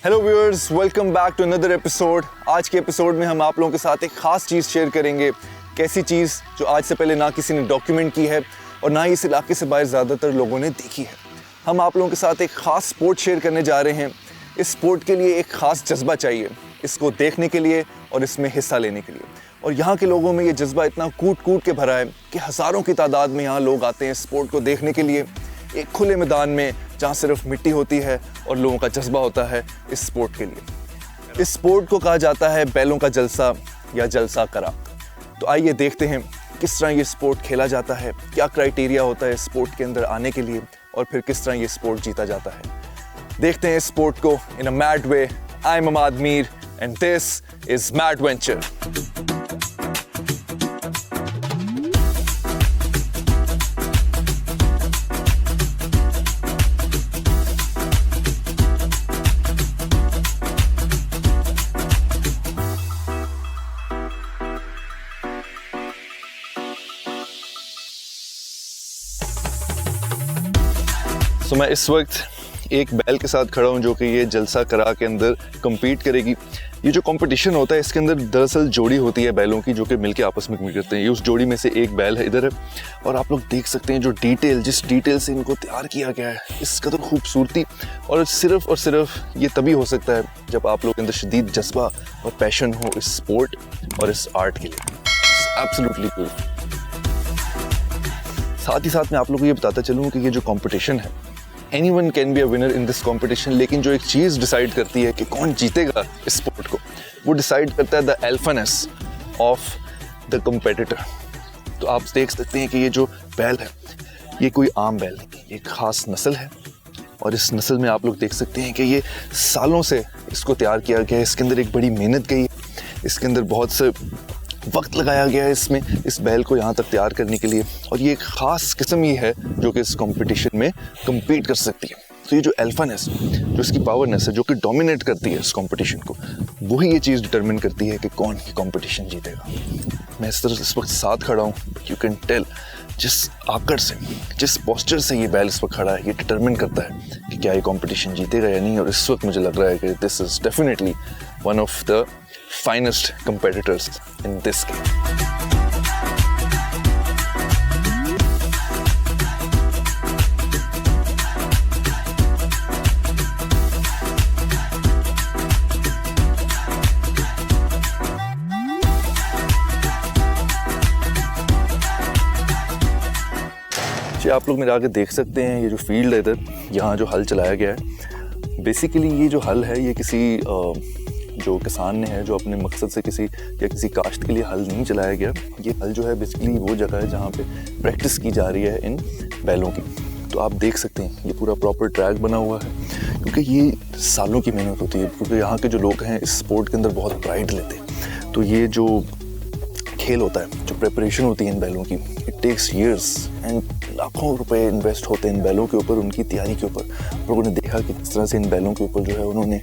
Hello viewers, welcome back to another episode. आज के episode में हम आप लोगों के साथ एक ख़ास चीज़ शेयर करेंगे। कैसी चीज़ जो आज से पहले ना किसी ने डॉक्यूमेंट की है और ना ही इस इलाके से बाहर ज़्यादातर लोगों ने देखी है। हम आप लोगों के साथ एक ख़ास स्पोर्ट शेयर करने जा रहे हैं। इस स्पोर्ट के लिए एक ख़ास जज्बा चाहिए, इसको देखने के लिए और इसमें हिस्सा लेने के लिए। और यहाँ के लोगों में ये जज्बा इतना कूट कूट के भरा है कि हज़ारों की तादाद में यहाँ लोग आते हैं स्पोर्ट को देखने के लिए, एक खुले मैदान में जहाँ सिर्फ मिट्टी होती है और लोगों का जज्बा होता है इस स्पोर्ट के लिए। इस स्पोर्ट को कहा जाता है बैलों का जलसा या जलसा करा। तो आइए देखते हैं किस तरह ये स्पोर्ट खेला जाता है, क्या क्राइटेरिया होता है स्पोर्ट के अंदर आने के लिए और फिर किस तरह ये स्पोर्ट जीता जाता है। देखते हैं स्पोर्ट को in a mad way. I am Amad Mir and this is Mad Venture. तो मैं इस वक्त एक बैल के साथ खड़ा हूँ जो कि ये जलसा करा के अंदर compete करेगी। ये जो कंपटीशन होता है इसके अंदर दरअसल जोड़ी होती है बैलों की जो कि मिलके आपस में compete करते हैं। ये उस जोड़ी में से एक बैल है इधर है और आप लोग देख सकते हैं जो जिस डिटेल से इनको तैयार किया गया है, इस कदर खूबसूरती। और सिर्फ ये तभी हो सकता है जब आप लोग के अंदर शदीद जज्बा और पैशन हो इस स्पोर्ट और इस आर्ट के लिए। Absolutely beautiful. साथ ही साथ मैं आप लोगों को ये बताता चलूँ कि ये जो कंपटीशन है, anyone can be a winner in this competition, लेकिन जो एक चीज़ डिसाइड करती है कि कौन जीतेगा इस स्पोर्ट को, वो डिसाइड करता है द अल्फानेस ऑफ द कंपेटिटर। तो आप देख सकते हैं कि ये जो बैल है ये कोई आम बैल नहीं, ये एक ख़ास नस्ल है। और इस नस्ल में आप लोग देख सकते हैं कि ये सालों से इसको तैयार किया गया है। इसके अंदर एक बड़ी मेहनत गई है, इसके अंदर बहुत से वक्त लगाया गया है इसमें, इस बैल को यहाँ तक तैयार करने के लिए। और ये एक ख़ास किस्म ही है जो कि इस कंपटीशन में compete कर सकती है। तो ये जो अल्फानेस, जो इसकी पावरनेस है, जो कि डोमिनेट करती है इस कंपटीशन को, वही ये चीज़ डिटरमिन करती है कि कौन ये कंपटीशन जीतेगा। मैं इस तरह इस वक्त साथ खड़ा हूँ, बट यू कैन टेल जिस आकड़ से, जिस पोस्चर से ये बैल इस वक्त खड़ा है, ये डिटरमिन करता है कि क्या ये कंपटीशन जीतेगा या नहीं। और इस वक्त मुझे लग रहा है कि this is definitely one of the finest competitors in this game. जी आप लोग मेरे आगे देख सकते हैं ये जो फील्ड है इधर, यहाँ जो हल चलाया गया है। बेसिकली ये जो हल है ये किसी जो किसान ने है जो अपने मकसद से किसी काश्त के लिए हल नहीं चलाया गया। ये हल जो है बेसिकली वो जगह है जहाँ पे प्रैक्टिस की जा रही है इन बैलों की। तो आप देख सकते हैं ये पूरा प्रॉपर ट्रैक बना हुआ है, क्योंकि ये सालों की मेहनत होती है। क्योंकि यहाँ के जो लोग हैं इस स्पोर्ट के अंदर बहुत प्राइड लेते हैं। तो ये जो खेल होता है, जो प्रिपरेशन होती है इन बैलों की, इट टेक्स ईयर्स एंड लाखों रुपए इन्वेस्ट होते हैं इन बैलों के ऊपर, उनकी तैयारी के ऊपर। लोगों ने देखा कि किस तरह से इन बैलों के ऊपर जो है उन्होंने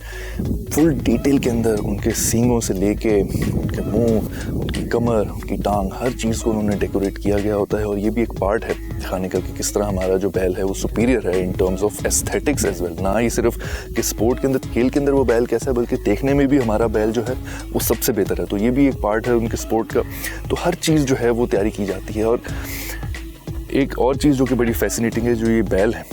फुल डिटेल के अंदर उनके सींगों से लेके उनके मुंह, उनकी कमर, उनकी टांग, हर चीज़ को उन्होंने डेकोरेट किया गया होता है। और ये भी एक पार्ट है दिखाने का कि किस तरह हमारा जो बैल है वो सुपीरियर है in terms of aesthetics as well. ना ही सिर्फ कि स्पोर्ट के अंदर, खेल के अंदर वो बैल कैसा है, बल्कि देखने में भी हमारा बैल जो है वो सबसे बेहतर है। तो ये भी एक पार्ट है उनके स्पोर्ट का। तो हर चीज़ जो है वो तैयारी की जाती है। और एक और चीज़ जो कि बड़ी फैसिनेटिंग है, जो ये बैल है,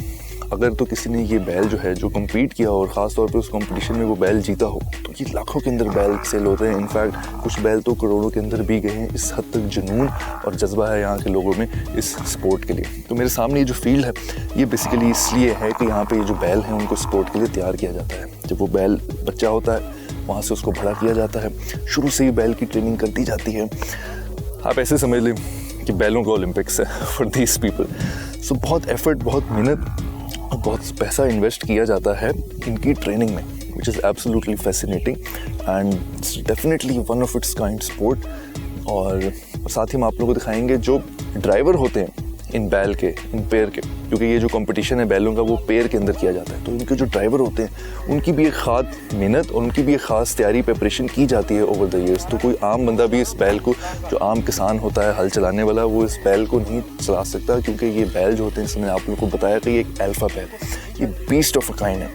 अगर तो किसी ने ये बैल जो है जो compete किया और ख़ास तौर पे उस कंपटीशन में वो बैल जीता हो, तो ये लाखों के अंदर बैल सेल होते हैं। इनफैक्ट कुछ बैल तो करोड़ों के अंदर भी गए हैं। इस हद तक जुनून और जज्बा है यहाँ के लोगों में इस स्पोर्ट के लिए। तो मेरे सामने ये जो फील्ड है ये बेसिकली इसलिए है कि यहाँ पे ये जो बैल हैं उनको स्पोर्ट के लिए तैयार किया जाता है। जब वो बैल बच्चा होता है वहाँ से उसको बड़ा किया जाता है, शुरू से ही बैल की ट्रेनिंग कर दी जाती है। आप ऐसे समझ लें कि बैलों का ओलंपिक्स है फॉर दीज पीपल। सो बहुत एफर्ट, बहुत मेहनत और बहुत पैसा इन्वेस्ट किया जाता है इनकी ट्रेनिंग में, which is absolutely fascinating and it's definitely one of its kind sport. और साथ ही हम आप लोगों को दिखाएंगे जो ड्राइवर होते हैं इन बैल के, इन पेयर के, क्योंकि ये जो कंपटीशन है बैलों का वो पेयर के अंदर किया जाता है। तो इनके जो ड्राइवर होते हैं उनकी भी एक ख़ास मेहनत और उनकी भी एक ख़ास तैयारी प्रिपरेशन की जाती है ओवर द ईयर्स। तो कोई आम बंदा भी इस बैल को, जो आम किसान होता है हल चलाने वाला, वो इस बैल को नहीं चला सकता, क्योंकि ये बैल जो होते हैं, इसमें आप लोगों को बताया कि ये एक अल्फ़ा बैल, ये बीस्ट ऑफ अ काइंड है।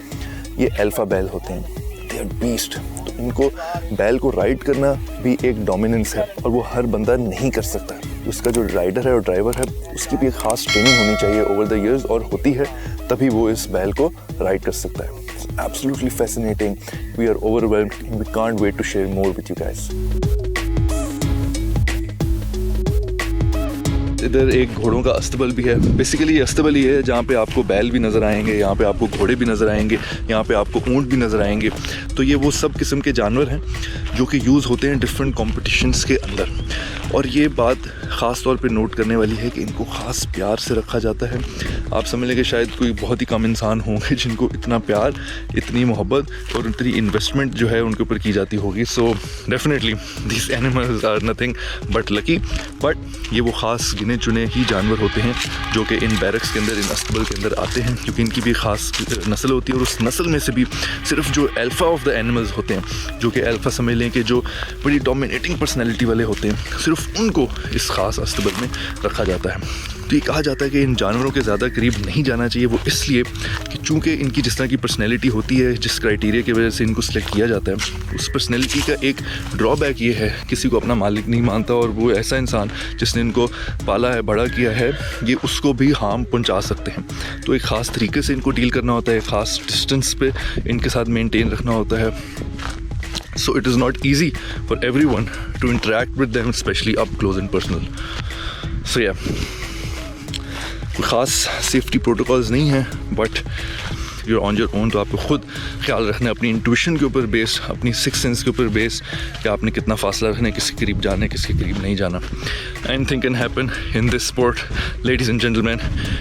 ये अल्फ़ा बैल होते हैं। They are beast. तो इनको बैल को राइड करना भी एक डोमिनेंस है और वो हर बंदा नहीं कर सकता। उसका जो राइडर है और ड्राइवर है उसकी भी एक ख़ास ट्रेनिंग होनी चाहिए ओवर द ईयर्स, और होती है तभी वो इस बैल को राइड कर सकता है। Absolutely fascinating. We are overwhelmed. We can't wait to share more with you guys. इधर एक घोड़ों का अस्तबल भी है। बेसिकली ये अस्तबल ही है जहाँ पे आपको बैल भी नज़र आएंगे, यहाँ पे आपको घोड़े भी नज़र आएंगे, यहाँ पे आपको ऊँट भी नज़र आएंगे। तो ये वो सब किस्म के जानवर हैं जो कि यूज़ होते हैं डिफरेंट कॉम्पिटिशन्स के अंदर। और ये बात ख़ास तौर पे नोट करने वाली है कि इनको ख़ास प्यार से रखा जाता है। आप समझ लें कि शायद कोई बहुत ही कम इंसान होंगे जिनको इतना प्यार, इतनी मोहब्बत और इतनी इन्वेस्टमेंट जो है उनके ऊपर की जाती होगी। So definitely this animals are nothing but lucky. But ये वो ख़ास गिने चुने ही जानवर होते हैं जो कि इन बैरक्स के अंदर, इन अस्तबल के अंदर आते हैं, क्योंकि इनकी भी ख़ास नस्ल होती है। और उस नस्ल में से भी सिर्फ जो अल्फ़ा ऑफ द एनिमल्स होते हैं, जो कि अल्फ़ा समझ लें कि जो बड़ी डोमिनेटिंग पर्सनैलिटी वाले होते हैं, सिर्फ उनको इस ख़ास अस्तबल में रखा जाता है। तो ये कहा जाता है कि इन जानवरों के ज़्यादा करीब नहीं जाना चाहिए। वो इसलिए कि चूँकि इनकी जिस तरह की पर्सनैलिटी होती है, जिस क्राइटेरिया की वजह से इनको सिलेक्ट किया जाता है, उस पर्सनैलिटी का एक ड्रॉबैक ये है, किसी को अपना मालिक नहीं मानता और वो ऐसा इंसान जिसने इनको पाला है, बड़ा किया है, ये उसको भी हार्म पहुंचा सकते हैं। तो एक ख़ास तरीके से इनको डील करना होता है, ख़ास डिस्टेंस पे इनके साथ मेंटेन रखना होता है। So it is not easy for everyone to interact with them, specially up close and personal. So या कोई ख़ास सेफ्टी प्रोटोकॉल्स नहीं है, but you're on your own. तो आपको खुद ख्याल रखना है अपनी इंट्यूशन के ऊपर बेस्ड, अपनी सिक्स सेंस के ऊपर बेस्ड, कि आपने कितना फासला रखना है, किसके करीब जाना है, किसके करीब नहीं जाना। Anything can happen in this sport, ladies and gentleman,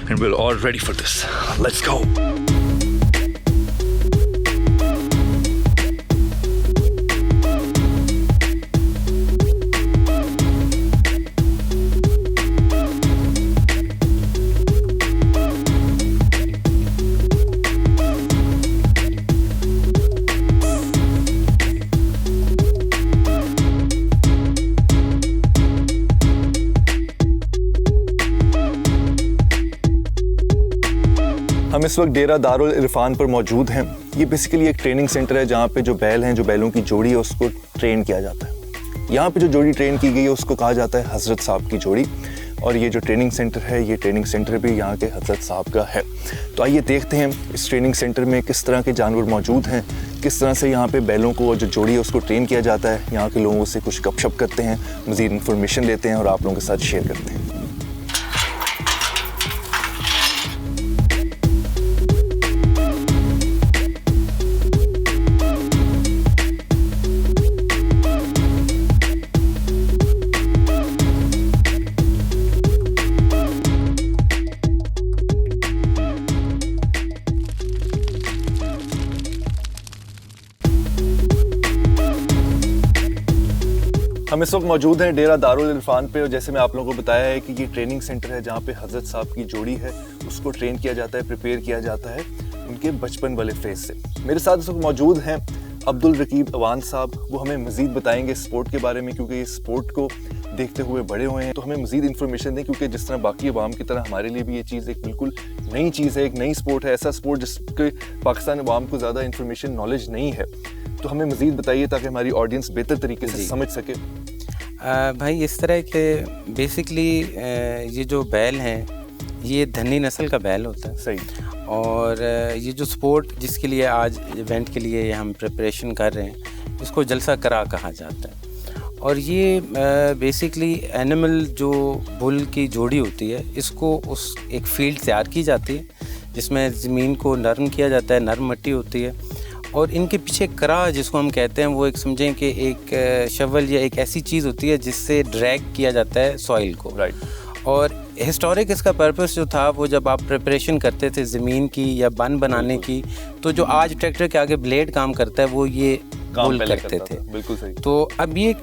and we are all ready for this. Let's go. हम इस वक्त डेरा दारुल इरफान पर मौजूद हैं। ये बेसिकली एक ट्रेनिंग सेंटर है जहाँ पे जो बैल हैं, जो बैलों की जोड़ी है, उसको ट्रेन किया जाता है। यहाँ पे जो जोड़ी ट्रेन की गई है उसको कहा जाता है हज़रत साहब की जोड़ी। और ये जो ट्रेनिंग सेंटर है, ये ट्रेनिंग सेंटर भी यहाँ के हज़रत साहब का है। तो आइए देखते हैं इस ट्रेनिंग सेंटर में किस तरह के जानवर मौजूद हैं, किस तरह से यहाँ पे बैलों को, जो जोड़ी है, उसको ट्रेन किया जाता है। यहाँ के लोगों से कुछ गपशप करते हैं, मज़ीद इन्फॉर्मेशन लेते हैं और आप लोगों के साथ शेयर करते हैं। हम इस वक्त मौजूद हैं डेरा दारुल इरफान पे, और जैसे मैं आप लोगों को बताया है कि ये ट्रेनिंग सेंटर है जहाँ पे हज़रत साहब की जोड़ी है, उसको ट्रेन किया जाता है, प्रिपेयर किया जाता है उनके बचपन वाले फेज से। मेरे साथ इस वक्त मौजूद हैं अब्दुल रकीब अवान साहब। वो हमें मज़ीद बताएंगे स्पोर्ट के बारे में, क्योंकि इस स्पोर्ट को देखते हुए बड़े हुए हैं। तो हमें मज़ीद इन्फॉर्मेशन दें, क्योंकि जिस तरह बाकी अवाम की तरह हमारे लिए भी ये चीज़ एक बिल्कुल नई चीज़ है, एक नई स्पोर्ट है, ऐसा स्पोर्ट जिसके पाकिस्तान अवाम को ज़्यादा इन्फॉर्मेशन, नॉलेज नहीं है। तो हमें मज़ीद बताइए ताकि हमारी ऑडियंस बेहतर तरीके से समझ सके। भाई इस तरह के बेसिकली ये जो बैल हैं, ये धनी नस्ल का बैल होता है। सही। और ये जो स्पोर्ट जिसके लिए आज इवेंट के लिए हम प्रिपरेशन कर रहे हैं, इसको जलसा करा कहा जाता है। और ये बेसिकली एनिमल जो बुल की जोड़ी होती है, इसको उस एक फील्ड तैयार की जाती है जिसमें ज़मीन को नरम किया जाता है, नरम मिट्टी होती है, और इनके पीछे करा जिसको हम कहते हैं, वो एक समझें कि एक शवल या एक ऐसी चीज़ होती है जिससे ड्रैग किया जाता है सॉइल को। राइट। और हिस्टोरिक इसका पर्पस जो था, वो जब आप प्रिपरेशन करते थे ज़मीन की या बन बनाने की, तो जो आज ट्रैक्टर के आगे ब्लेड काम करता है, वो ये बुल करते थे। बिल्कुल सही। तो अब ये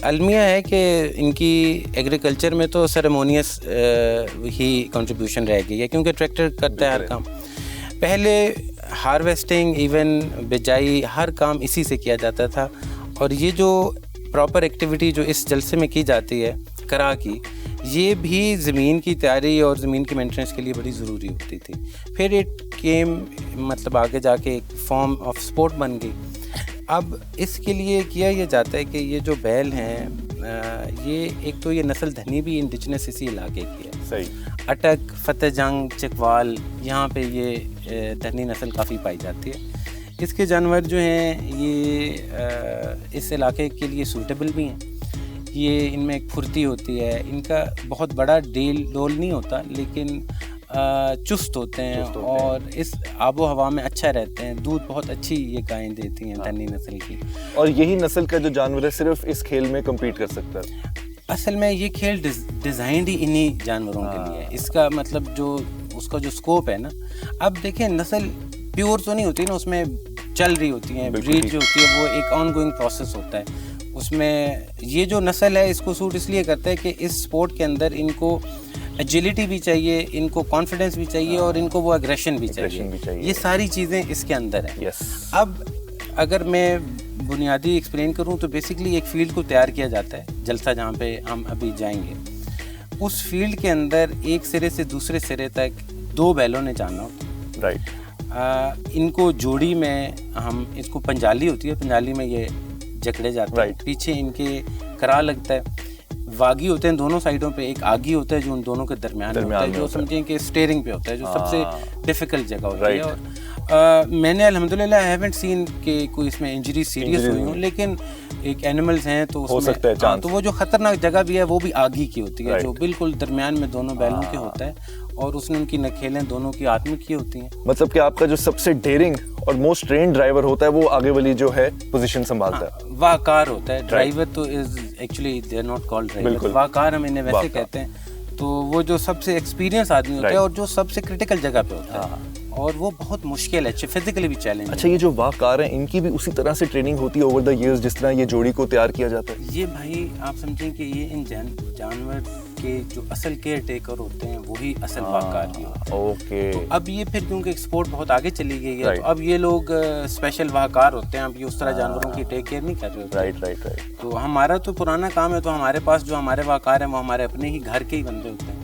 अलमिया है कि इनकी एग्रीकल्चर में तो सेरेमोनियस ही कंट्रीब्यूशन रह गई है, क्योंकि ट्रैक्टर करता है हर काम। पहले हार्वेस्टिंग, इवन बिजाई, हर काम इसी से किया जाता था। और ये जो प्रॉपर एक्टिविटी जो इस जलसे में की जाती है करा की, ये भी ज़मीन की तैयारी और ज़मीन की मेंटेनेंस के लिए बड़ी ज़रूरी होती थी। फिर इट केम, मतलब आगे जाके एक फॉर्म ऑफ स्पोर्ट बन गई। अब इसके लिए किया ये जाता है कि ये जो बैल हैं ये एक तो ये नस्ल धनी भी इंडिजिनस इसी इलाके की है। सही। अटक, फतेह जंग, चिकवाल, यहाँ पे ये धनी नस्ल काफ़ी पाई जाती है। इसके जानवर जो हैं ये इस इलाके के लिए सूटेबल भी हैं। ये इनमें एक फुर्ती होती है, इनका बहुत बड़ा डोल नहीं होता, लेकिन चुस्त होते हैं और इस आबो हवा में अच्छा रहते हैं। दूध बहुत अच्छी ये गायें देती हैं धनी नस्ल की। और यही नस्ल का जो जानवर है सिर्फ इस खेल में कम्पीट कर सकता है। असल में ये खेल डिज़ाइंड ही इन्हीं जानवरों के लिए है। इसका मतलब जो उसका जो स्कोप है ना, अब देखें नस्ल प्योर तो नहीं होती ना, उसमें चल रही होती है, ब्रीड जो होती है वो एक ऑनगोइंग प्रोसेस होता है। उसमें ये जो नस्ल है इसको सूट इसलिए करता है कि इस स्पोर्ट के अंदर इनको एजिलिटी भी चाहिए, इनको कॉन्फिडेंस भी चाहिए और इनको वो एग्रेशन भी चाहिए। ये सारी चीज़ें इसके अंदर हैं। अब अगर मैं बुनियादी एक्सप्लेन करूं तो बेसिकली एक फील्ड को तैयार किया जाता है, जलसा जहाँ पे हम अभी जाएंगे। उस फील्ड के अंदर एक सिरे से दूसरे सिरे तक 2 बैलों ने जाना होता है। राइट। इनको जोड़ी में हम, इसको पंजाली होती है, पंजाली में ये जकड़े जाते हैं। पीछे इनके करा लगता है। वागी होते हैं दोनों साइडों पे, एक आगी होता है जो उन दोनों के दरमियान होता है, जो समझें कि स्टीयरिंग पे होता है, जो सबसे डिफिकल्ट जगह होती है। और मैंने अल्हम्दुलिल्लाह आई हैवंट सीन कि कोई इसमें इंजरी सीरियस हुई हो, लेकिन एक एनिमल्स हैं तो हो सकता है चांस। तो वो जो खतरनाक जगह भी है वो भी आगी की होती है, जो बिल्कुल दरमियान में दोनों बैलों के होता है और उसने उनकी नखेलें दोनों की आत्म की होती हैं। मतलब कि आपका जो सबसे डेयरिंग और मोस्ट ट्रेन्ड ड्राइवर होता है वो आगे वाली जो है पोजीशन संभालता है। वाकार होता है, ड्राइवर तो is actually they are not called driver, वाकार हम इन्हें वैसे कहते हैं। तो वो जो सबसे एक्सपीरियंस आदमी होता है और जो सबसे क्रिटिकल जगह पे होता है, और वो बहुत मुश्किल है, फिजिकली भी चैलेंज। अच्छा, ये जो वाकार हैं इनकी भी उसी तरह से ट्रेनिंग होती है ओवर द इयर्स जिस तरह ये जोड़ी को तैयार किया जाता है? ये भाई आप समझें कि ये इन जानवर के जो असल केयर टेकर होते हैं वही असल वाकार भी होते हैं। ओके। तो अब ये फिर क्योंकि एक्सपोर्ट बहुत आगे चली गई है, तो अब ये लोग स्पेशल वाकार होते हैं, अब ये उस तरह जानवरों की टेक केयर नहीं कर रहे होते। राइट। तो हमारा तो पुराना काम है, तो हमारे पास जो हमारे वाकार हैं वो हमारे अपने ही घर के ही बंदे होते हैं।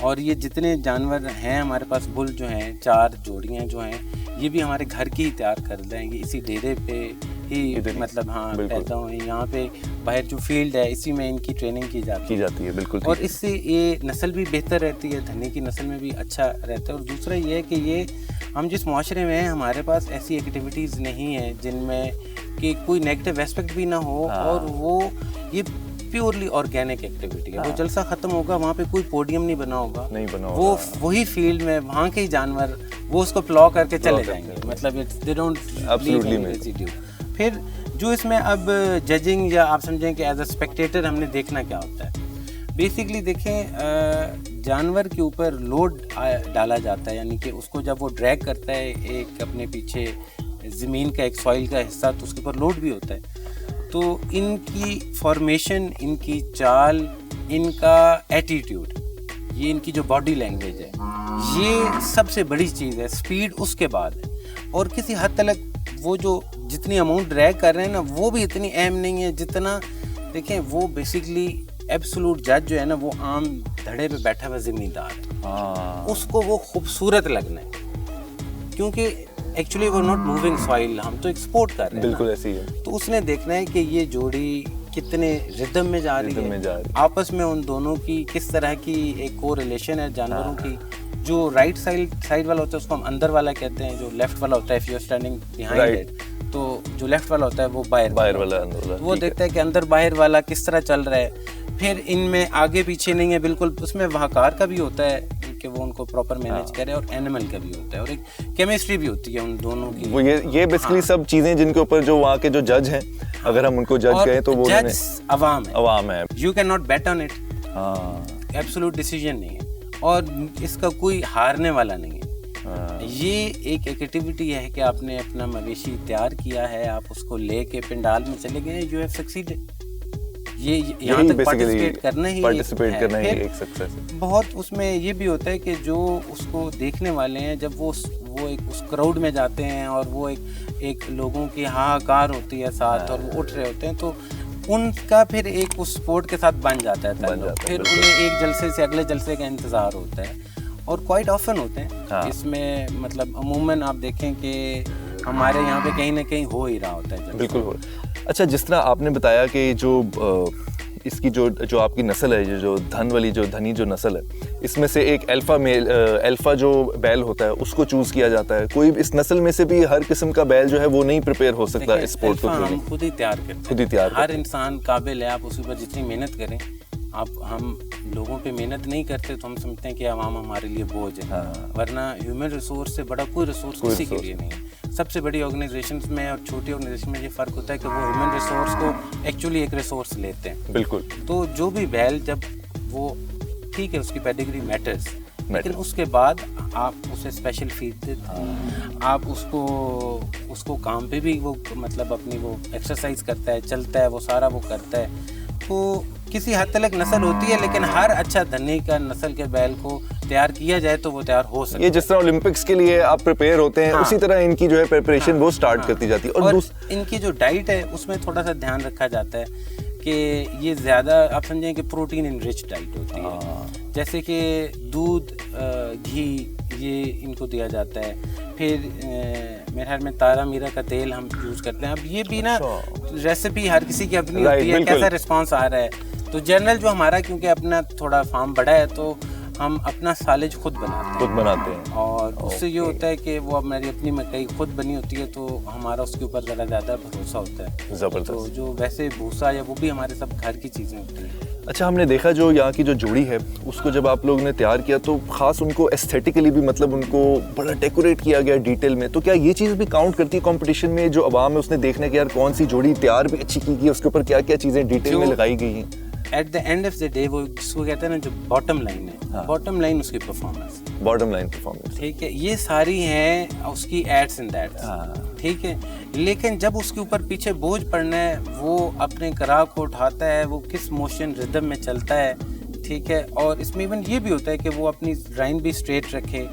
और ये जितने जानवर हैं हमारे पास, बुल जो हैं, 4 जोड़ियाँ जो हैं, ये भी हमारे घर की ही तैयार कर देंगे, इसी डेरे पे ही, मतलब हाँ पैदा हुए यहाँ पे। बाहर जो फील्ड है इसी में इनकी ट्रेनिंग की जाती है। बिल्कुल। और इससे ये नस्ल भी बेहतर रहती है, धनी की नस्ल में भी अच्छा रहता है। और दूसरा ये है कि ये हम जिस माशरे में हैं हमारे पास ऐसी एक्टिविटीज़ नहीं है जिनमें कि कोई नेगेटिव एस्पेक्ट भी ना हो, और वो ये प्योरली ऑर्गेनिक एक्टिविटी है। वो जलसा खत्म होगा, वहाँ पे कोई पोडियम नहीं बना होगा, वो वही फील्ड में वहाँ के ही जानवर वो उसको प्लॉ करके चले जाएंगे, मतलब they don't leave any residue. फिर जो इसमें अब जजिंग या आप समझें कि एज अ स्पेक्टेटर हमने देखना क्या होता है। बेसिकली देखें, जानवर के ऊपर लोड डाला जाता है, यानी कि उसको जब वो ड्रैग करता है एक अपने पीछे ज़मीन का एक सॉइल का हिस्सा, तो उसके ऊपर लोड भी होता है। तो इनकी फॉर्मेशन, इनकी चाल, इनका एटीट्यूड, ये इनकी जो बॉडी लैंग्वेज है, ये सबसे बड़ी चीज़ है। स्पीड उसके बाद है। और किसी हद तक वो जो जितनी अमाउंट ड्रैग कर रहे हैं ना, वो भी इतनी अहम नहीं है जितना, देखें, वो बेसिकली एब्सोल्यूट जज जो है ना, वो आम धड़े पे बैठा हुआ जिम्मेदार है, उसको वो खूबसूरत लगना है, क्योंकि एक्चुअली वो नॉट मूविंग सॉइल, हम तो एक्सपोर्ट कर रहे हैं। बिल्कुल ऐसी है। तो उसने देखना है कि ये जोड़ी कितने रिदम में जा रही है, आपस में उन दोनों की किस तरह की एक को रिलेशन है जानवरों की। जो राइट साइड वाला होता है उसको हम अंदर वाला कहते हैं, जो लेफ्ट वाला होता है if you are standing behind it, तो जो लेफ्ट वाला होता है वो बाहर वाला, तो वो देखता है कि अंदर बाहर वाला किस तरह चल रहा है। फिर इनमें आगे पीछे नहीं है बिल्कुल, उसमें वाहकार का भी होता है कि वो उनको प्रॉपर मैनेज करे, और एनिमल का भी होता है, और एक केमिस्ट्री भी होती है उन दोनों की। वो ये बेसिकली सब चीजें जिनके ऊपर जो वहाँ के जो जज हैं, अगर हम उनको जज कहें तो वो जज अवाम है। You can not bet on it, absolute decision नहीं है, और इसका कोई हारने वाला नहीं है। ये एक एक्टिविटी है कि आपने अपना मवेशी तैयार किया है, आप उसको लेके पंडाल में चले गए, यू हैव सक्सीडेड। ये यहाँ तक पार्टिसिपेट करना ही एक सक्सेस है। बहुत उसमें ये भी होता है कि जो उसको देखने वाले हैं, जब वो एक उस क्राउड में जाते हैं और वो एक लोगों की हाहाकार होती है साथ, और वो उठ रहे होते हैं, तो उनका फिर एक उस स्पोर्ट के साथ बन जाता है। फिर उन्हें एक जलसे से अगले जलसे का इंतज़ार होता है, और क्वाइट ऑफन होते हैं। इसमें मतलब अमूमन आप देखें कि हमारे यहाँ पे कहीं ना कहीं हो ही रहा होता है। बिल्कुल हो। अच्छा, जिस तरह आपने बताया कि जो इसकी जो आपकी नस्ल है, जो धनी जो नस्ल है, इसमें से एक अल्फा जो बैल होता है उसको चूज किया जाता है। कोई इस नस्ल में से भी हर किस्म का बैल जो है वो नहीं प्रिपेयर हो सकता इस स्पोर्ट को? हम खुद ही तैयार करते हैं, खुद ही तैयार। हर इंसान काबिल है, आप उस पर जितनी मेहनत करें। हम लोगों पे मेहनत नहीं करते तो हम समझते हैं कि आवाम हमारे लिए बोझ है। हाँ। वरना ह्यूमन रिसोर्स से बड़ा कोई रिसोर्स किसी के लिए नहीं है। सबसे बड़ी ऑर्गेनाइजेशंस में और छोटी ऑर्गेनाइजेशन में ये फ़र्क होता है कि वो ह्यूमन रिसोर्स को एक्चुअली एक रिसोर्स लेते हैं। बिल्कुल। तो जो भी बैल, जब वो ठीक है उसकी पेडिग्री मैटर्स, लेकिन उसके बाद आप उसे स्पेशल फीड देते हैं, आप उसको काम पे भी वो मतलब अपनी वो एक्सरसाइज करता है, चलता है, वो सारा वो करता है। तो किसी हद तक नस्ल होती है, लेकिन हर अच्छा धनी का नस्ल के बैल को तैयार किया जाए तो वो तैयार हो सकता है। ये जिस तरह ओलंपिक्स के लिए आप प्रिपेयर होते हैं, उसी तरह इनकी जो है प्रिपरेशन वो स्टार्ट करती जाती है। और इनकी जो डाइट है उसमें थोड़ा सा ध्यान रखा जाता है कि ये ज़्यादा आप समझें कि प्रोटीन इनरिच डाइट होती है। जैसे कि दूध, घी, ये इनको दिया जाता है। फिर मेरे ख्याल में तारा मीरा का तेल हम यूज़ करते हैं। अब ये भी ना रेसिपी हर किसी की अपनी होती है, कैसा रिस्पॉन्स आ रहा है। तो जनरल जो हमारा, क्योंकि अपना थोड़ा फार्म बड़ा है, तो हम अपना सालेज खुद बनाते हैं। और उससे ये होता है कि वो हमारी अपनी मकई खुद बनी होती है, तो हमारा उसके ऊपर ज़रा ज़्यादा भरोसा होता है। ज़बरदस्त। तो जो वैसे भूसा या वो भी हमारे सब घर की चीज़ें होती हैं। अच्छा, हमने देखा जो यहाँ की जो जोड़ी है उसको जब आप लोगों ने तैयार किया तो ख़ास उनको एस्थेटिकली भी मतलब उनको बड़ा डेकोरेट किया गया डिटेल में। तो क्या ये चीज़ भी काउंट करती है कंपटीशन में? जो अवाम है उसने देखने कि यार कौन सी जोड़ी तैयार भी अच्छी की गई, उसके ऊपर क्या क्या चीज़ें डिटेल में लगाई गई हैं? At the end of the day वो जिसको कहते हैं ना, जो बॉटम लाइन है, बॉटम लाइन उसकी परफॉर्मेंस, बॉटम लाइन परफॉर्मेंस, ठीक है। ये सारी हैं उसकी एड्स एंड दैट्स, ठीक है। लेकिन जब उसके ऊपर पीछे बोझ पड़ना है, वो अपने ग्राहक को उठाता है, वो किस मोशन रिदम में चलता है, ठीक है। और इसमें इवन ये भी होता है कि वो अपनी लाइन भी स्ट्रेट रखे,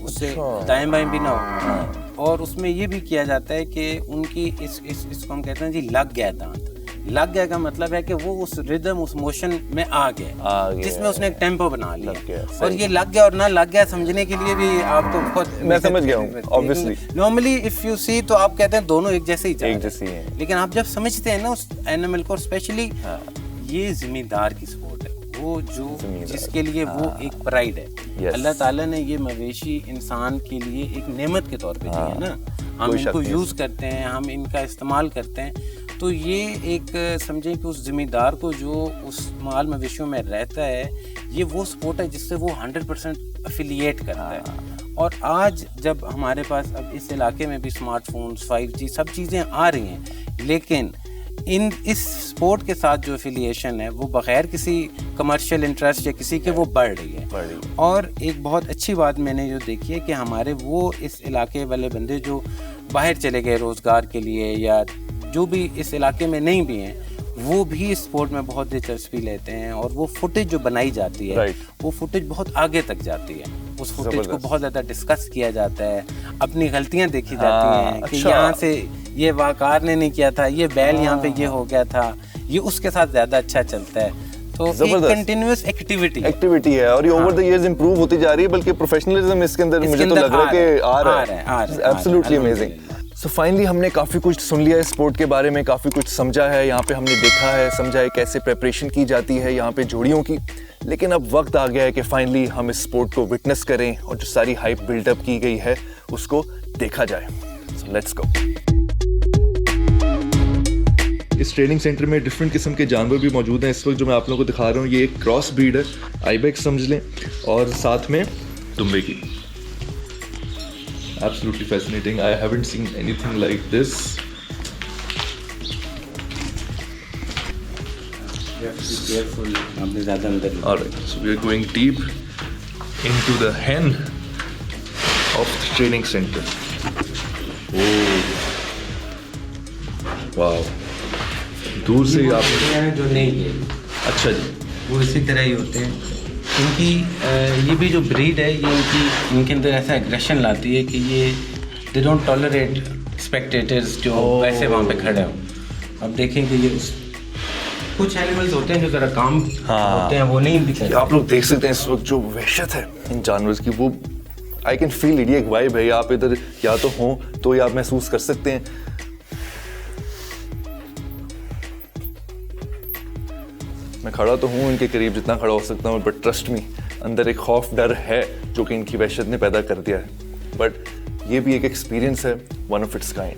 उससे दाएं बाएं भी ना हो। और उसमें ये भी किया जाता है कि उनकी इसको हम कहते हैं जी लग गया दांत। लग गया का मतलब है कि वो उस रिदम, उस मोशन में आ गया जिसमें उसने एक टेम्पो बना लिया। और ये लग गया और ना लग गया समझने के लिए भी आपको बहुत, मैं समझ गया हूँ। Obviously normally if you see तो आप कहते हैं दोनों एक जैसे ही हैं, लेकिन आप जब समझते हैं ना उस एनिमल को, स्पेशली ये जिम्मेदार की स्पोर्ट है, वो जो जिसके लिए वो एक प्राइड है। अल्लाह ताला ने ये मवेशी इंसान के लिए एक नेमत के तौर पे दी है ना, हम इनको यूज करते हैं, हम इनका इस्तेमाल करते हैं। तो ये एक समझें कि उस ज़िम्मेदार को जो उस माल मवेशियों में रहता है, ये वो स्पोर्ट है जिससे वो 100% अफिलिएट करता है। और आज जब हमारे पास अब इस इलाके में भी स्मार्टफोन्स, 5G सब चीज़ें आ रही हैं, लेकिन इस स्पोर्ट के साथ जो एफिलिएशन है वो बग़ैर किसी कमर्शियल इंटरेस्ट या किसी के वो बढ़ रही है। और एक बहुत अच्छी बात मैंने जो देखी है कि हमारे वो इस इलाके वाले बंदे जो बाहर चले गए रोज़गार के लिए, या जो भी इस इलाके में नहीं भी हैं, वो भी इस स्पोर्ट में बहुत दिलचस्पी लेते हैं। और वो फुटेज जो बनाई जाती है, वो फुटेज बहुत आगे तक जाती है। उस फुटेज को बहुत ज़्यादा डिस्कस किया जाता है, अपनी गलतियाँ देखी जाती हैं कि यहाँ से ये वाकार ने नहीं किया था, ये बैल यहाँ पे ये हो गया था, ये उसके साथ ज़्यादा अच्छा चलता है। तो एक कंटिन्यूअस एक्टिविटी है और ये ओवर द इयर्स इंप्रूव होती जा रही है, बल्कि प्रोफेशनलिज्म इसके अंदर मुझे तो लग रहा है कि आ रहा है। Absolutely amazing. सो फाइनली हमने काफ़ी कुछ सुन लिया है स्पोर्ट के बारे में, काफ़ी कुछ समझा है। यहाँ पे हमने देखा है, समझा है कैसे प्रिपरेशन की जाती है यहाँ पे जोड़ियों की। लेकिन अब वक्त आ गया है कि फाइनली हम इस स्पोर्ट को विटनेस करें और जो सारी हाइप बिल्डअप की गई है उसको देखा जाए। So let's go. इस ट्रेनिंग सेंटर में डिफरेंट किस्म के जानवर भी मौजूद हैं। इस वक्त जो मैं आप लोगों को दिखा रहा हूँ ये एक क्रॉस ब्रीड है, आइबेक्स समझ लें, और साथ में दुम्बे की। Absolutely fascinating. I haven't seen anything like this. You have to be careful. आपने ज़्यादा अंदर। Alright, so we are going deep into the hen of the training center. Oh, wow. दूर से आप जो नहीं है, अच्छा जी, वो इसी तरह ही होते हैं। इनकी ये भी जो ब्रीड है, ये इनके अंदर ऐसा एग्रेशन लाती है कि ये दे डोंट टॉलरेट स्पेक्टेटर्स जो वैसे वहाँ पे खड़े हों। अब देखें कि ये कुछ एनिमल्स होते हैं जो ज़रा काम होते हैं, वो नहीं दिखते। आप लोग देख सकते हैं इस वक्त जो वहशत है इन जानवरों की, वो आई कैन फील इट। ये एक वाइब है, आप इधर या तो हों तो ये आप महसूस कर सकते हैं। मैं खड़ा तो हूँ इनके करीब जितना खड़ा हो सकता हूँ, बट ट्रस्ट मी अंदर एक खौफ डर है जो कि इनकी वहशत ने पैदा कर दिया है। बट ये भी एक एक्सपीरियंस है, one of its kind,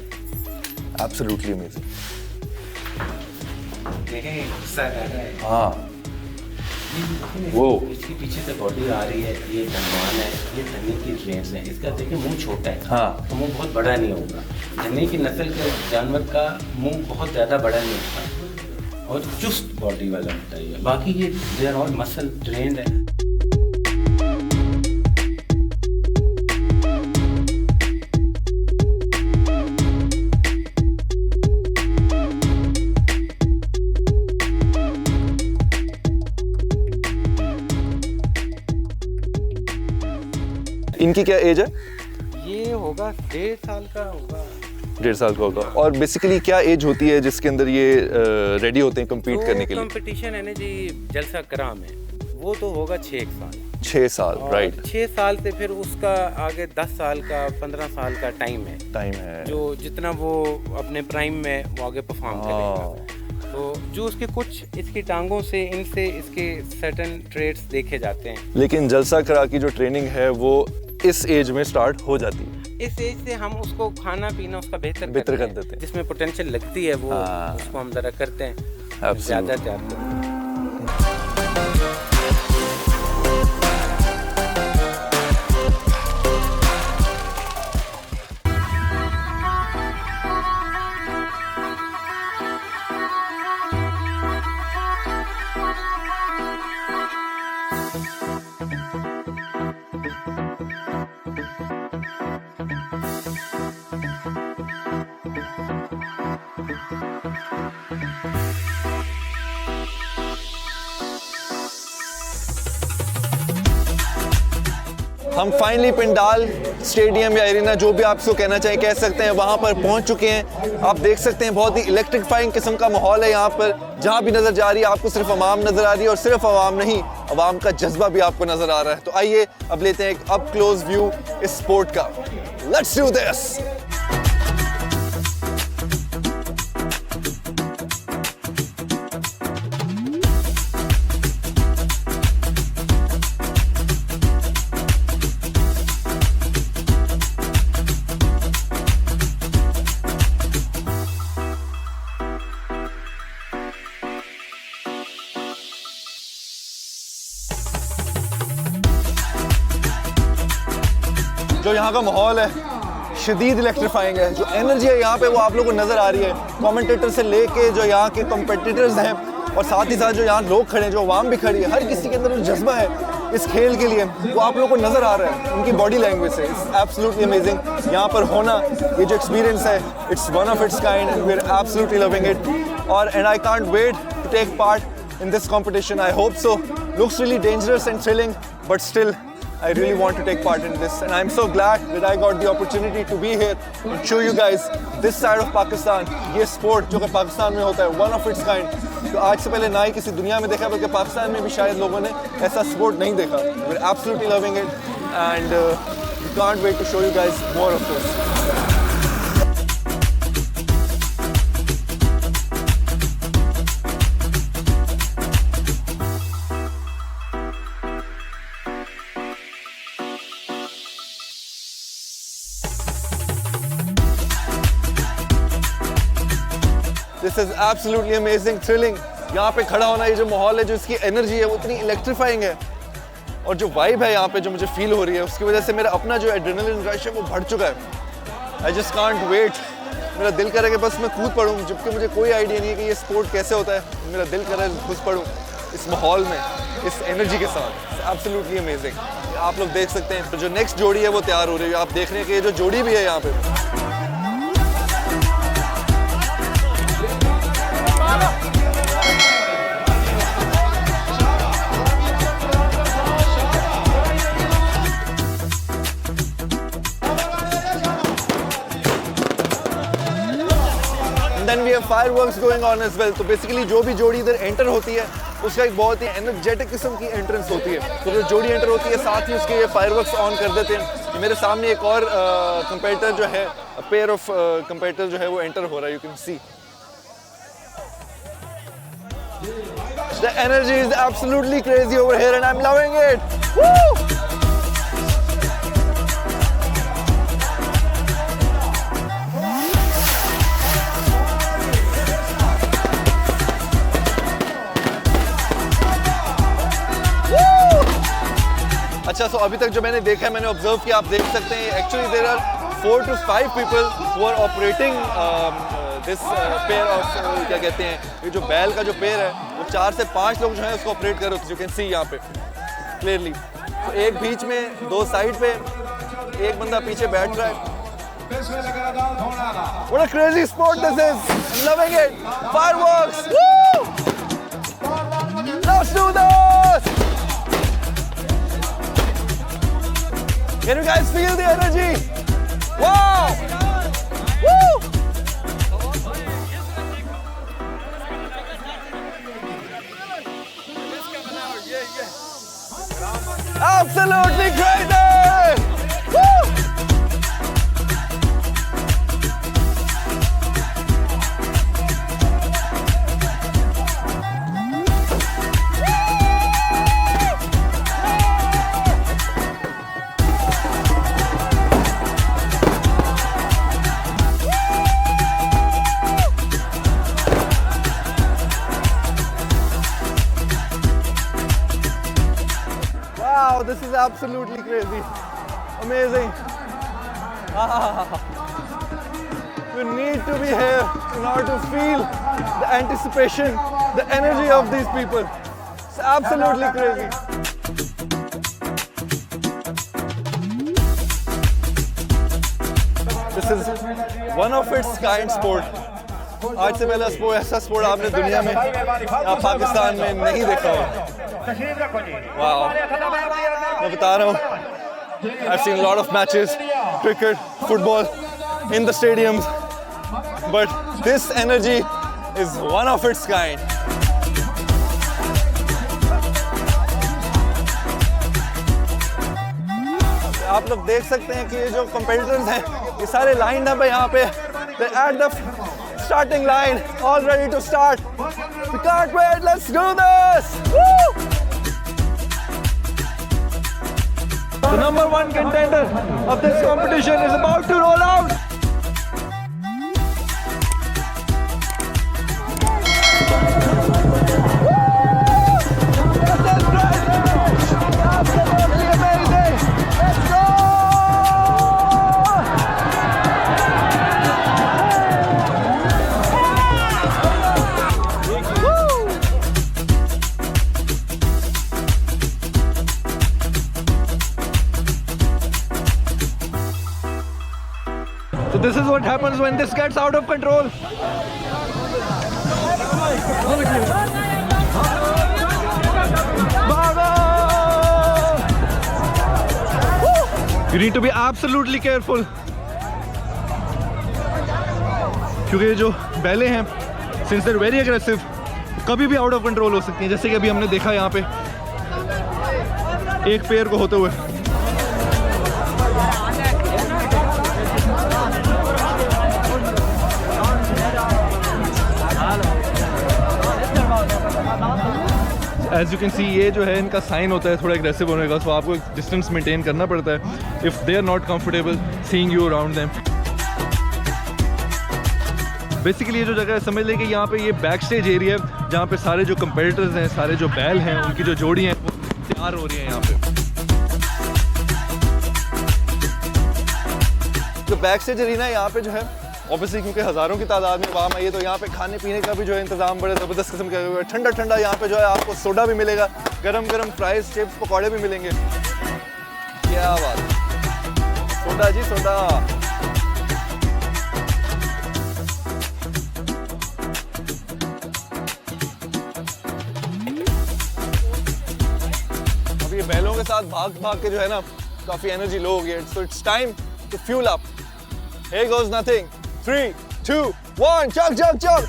absolutely amazing. हाँ वो इसके पीछे से बॉडी आ रही है, ये धनवान है, ये धन्नी की रेंज है। इसका देखिए मुंह छोटा है, हाँ तो मुंह बहुत बड़ा नहीं होगा। धन्नी की नस्ल के जानवर का मुंह बहुत ज़्यादा बड़ा नहीं होता और चुस्त बॉडी वाला होता है। बाकी ये they are all muscle trained है। इनकी क्या एज है? ये होगा 1.5 साल का होगा। 1.5 साल का होगा। और बेसिकली क्या एज होती है जिसके अंदर ये रेडी होते हैं कम्पीट करने के लिए? कंपटीशन है ना जी, जलसा कराम है, वो तो होगा 6 साल। 6 साल, राइट। 6 साल से फिर उसका आगे 10 साल का 15 साल का टाइम है जो जितना वो अपने प्राइम में वो आगे परफॉर्म करेगा। तो जो उसके कुछ इसकी टांगों से इनसे इसके सर्टेन ट्रेड्स देखे जाते हैं। लेकिन जलसा करा की जो ट्रेनिंग है वो इस एज में स्टार्ट हो जाती है। इस एज से हम उसको खाना पीना उसका बेहतर कर देते हैं। जिसमें पोटेंशियल लगती है वो उसको हम ज़रा करते हैं ज़्यादा चाहते हैं। हम फाइनली पिंडाल स्टेडियम या एरिना, जो भी आप इसको कहना चाहें कह सकते हैं, वहाँ पर पहुँच चुके हैं। आप देख सकते हैं बहुत ही इलेक्ट्रीफाइंग किस्म का माहौल है यहाँ पर। जहाँ भी नज़र जा रही है आपको सिर्फ अवाम नज़र आ रही है, और सिर्फ अवाम नहीं, अवाम का जज्बा भी आपको नज़र आ रहा है। तो आइए अब लेते हैं एक अप क्लोज व्यू इस स्पोर्ट का। Let's do this. जो यहाँ का माहौल है शदीद इलेक्ट्रीफाइंग है। जो एनर्जी है यहाँ पे वो आप लोगों को नज़र आ रही है, कमेंटेटर से लेके जो यहाँ के कॉम्पिटिटर्स हैं, और साथ ही साथ जो यहाँ लोग खड़े हैं, जो अवाम भी खड़ी है, हर किसी के अंदर जो जज्बा है इस खेल के लिए वो आप लोगों को नज़र आ रहा है उनकी बॉडी लैंग्वेज से। It's absolutely amazing. यहाँ पर होना, ये जो एक्सपीरियंस है, it's one of its kind and we are absolutely loving it. और and I can't wait to take part in this competition. I hope so. Looks really dangerous and thrilling, but still I really want to take part in this, and I'm so glad that I got the opportunity to be here and show you guys this side of Pakistan. ये sport जो कि पाकिस्तान में होता है, one of its kind, तो आज से पहले ना ही किसी दुनिया में देखा, बल्कि पाकिस्तान में भी शायद लोगों ने ऐसा sport नहीं देखा। We're absolutely loving it, and we can't wait to show you guys more of this. This is absolutely amazing, thrilling. यहाँ पे खड़ा होना, ये जो माहौल है, जो इसकी एनर्जी है वो इतनी इलेक्ट्रीफाइंग है, और जो वाइब है यहाँ पे जो मुझे फील हो रही है, उसकी वजह से मेरा अपना जो एड्रेनलिन रश है वो बढ़ चुका है। I just can't wait. मेरा दिल करे कि बस मैं कूद पड़ूँ, जबकि मुझे कोई आइडिया नहीं है कि ये स्पोर्ट कैसे होता है। मेरा दिल करे घुस पड़ूँ इस माहौल में, इस एनर्जी के साथ। Absolutely amazing. आप लोग देख सकते हैं जो नेक्स्ट जोड़ी है वो तैयार हो रही है। आप देख रहे हैं कि ये जो जोड़ी भी है यहाँ पे, then we have fireworks going on as well. तो बेसिकली जो भी जोड़ी इधर एंटर होती है उसका एक बहुत ही एनर्जेटिक किस्म की एंट्रेंस होती है। तो जो जोड़ी एंटर होती है साथ ही उसके ये फायरवर्क्स ऑन कर देते हैं। मेरे सामने एक और कंपेटिटर जो है, पेयर ऑफ कंपेटिटर जो है वो एंटर हो रहा है। You can see the energy is absolutely crazy over here and I'm loving it. Woo! अच्छा, so अभी तक जो मैंने देखा है, मैंने ऑब्जर्व किया, आप देख सकते हैं actually there are 4 to 5 people who are operating this pair of क्या कहते हैं, ये जो बैल का जो पेयर है वो 4 से 5 लोग जो है उसको ऑपरेट कर रहे होते हैं। यू कैन सी यहाँ पे क्लियरली। तो एक बीच में, 2 साइड पे, एक बंदा पीछे बैठ रहा है। What a crazy sport this is! I'm loving it! Fireworks! Woo! Let's do this! Can you guys feel the energy? Wow! Woo! Absolutely crazy! Woo! Wow, this is absolutely crazy. Amazing. You need to be here in order to feel the anticipation, the energy of these people. It's absolutely crazy. This is one of its kind sport. आज से पहले ऐसा sport आपने दुनिया में या पाकिस्तान में नहीं देखा होगा। Wow. मैं बता रहा हूँ, I've seen a lot of matches, cricket, football in the stadiums, but this energy is one of its kind. आप लोग देख सकते हैं कि ये जो competitors हैं, ये सारे lined up है यहाँ पे। They're at the starting line, all ready to start. We can't wait. Let's do this! Woo! The number 1 contender of this competition is about to roll out. This is crazy! Absolutely amazing! Let's go! So this is what happens when this gets out of control. You need to be absolutely careful. क्योंकि ये जो बैलें हैं, since they're very aggressive, कभी भी out of control हो सकती हैं, जैसे कि अभी हमने देखा यहाँ पे एक पेयर को होते हुए। एज यू कैन सी, ये जो है इनका साइन होता है थोड़ा एग्रेसिव होने का, तो आपको डिस्टेंस मेंटेन करना पड़ता है if they are not comfortable seeing you around them. Basically ये जो जगह है, समझ लें कि यहाँ पे ये बैक स्टेज एरिया है जहाँ पे सारे जो कंपेटिटर्स हैं, सारे जो बैल हैं, उनकी जो जोड़ी हैं वो तैयार हो रही हैं यहाँ पे। जो बैक स्टेज एरिया है यहाँ पे जो है ऑब्वियसली क्योंकि हज़ारों की तादाद में आवाम आई है, तो यहाँ पे खाने पीने का भी जो है इंतज़ाम बड़े ज़बरदस्त किस्म का, ठंडा ठंडा यहाँ पे जो है आपको सोडा भी मिलेगा, गरम गरम फ्राइज, चिप्स, पकौड़े भी मिलेंगे। क्या बात, सोडा जी सोडा। अब ये बैलों के साथ भाग भाग के जो है ना काफ़ी एनर्जी लो हो गई है, so it's time to fuel up. Here goes nothing. 3, 2, 1, chug, chug, chug.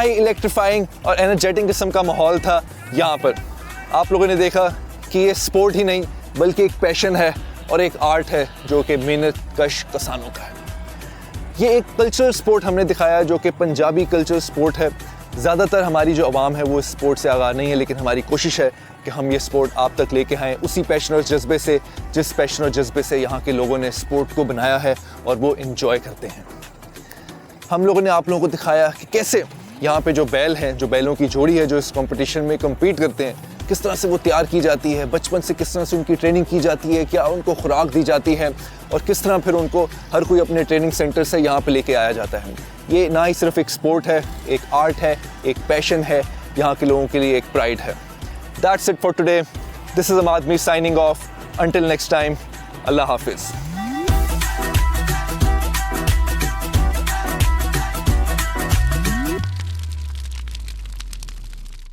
High electrifying और एनर्जेटिक किस्म का माहौल था यहाँ पर। आप लोगों ने देखा कि ये स्पोर्ट ही नहीं बल्कि एक पैशन है और एक आर्ट है जो कि मेहनत कश किसानों का है। ये एक कल्चरल स्पोर्ट हमने दिखाया जो कि पंजाबी कल्चरल स्पोर्ट है। ज़्यादातर हमारी जो आवाम है वो इस स्पोर्ट से आगाह नहीं है, लेकिन हमारी कोशिश है कि हम ये स्पोर्ट आप तक लेके आएँ उसी पैशन और जज्बे से जिस पैशन और जज्बे से यहाँ के लोगों ने स्पोर्ट को बनाया है और वो इंजॉय करते हैं। हम लोगों ने आप लोगों को दिखाया कि कैसे यहाँ पे जो बैल हैं, जो बैलों की जोड़ी है जो इस कंपटीशन में कम्पीट करते हैं, किस तरह से वो तैयार की जाती है, बचपन से किस तरह से उनकी ट्रेनिंग की जाती है, क्या उनको खुराक दी जाती है और किस तरह फिर उनको हर कोई अपने ट्रेनिंग सेंटर से यहाँ पे लेके आया जाता है। ये ना ही सिर्फ एक स्पोर्ट है, एक आर्ट है, एक पैशन है, यहाँ के लोगों के लिए एक प्राइड है। That's it for today. This is Ahmad Me signing off. Until next time, Allah Hafiz.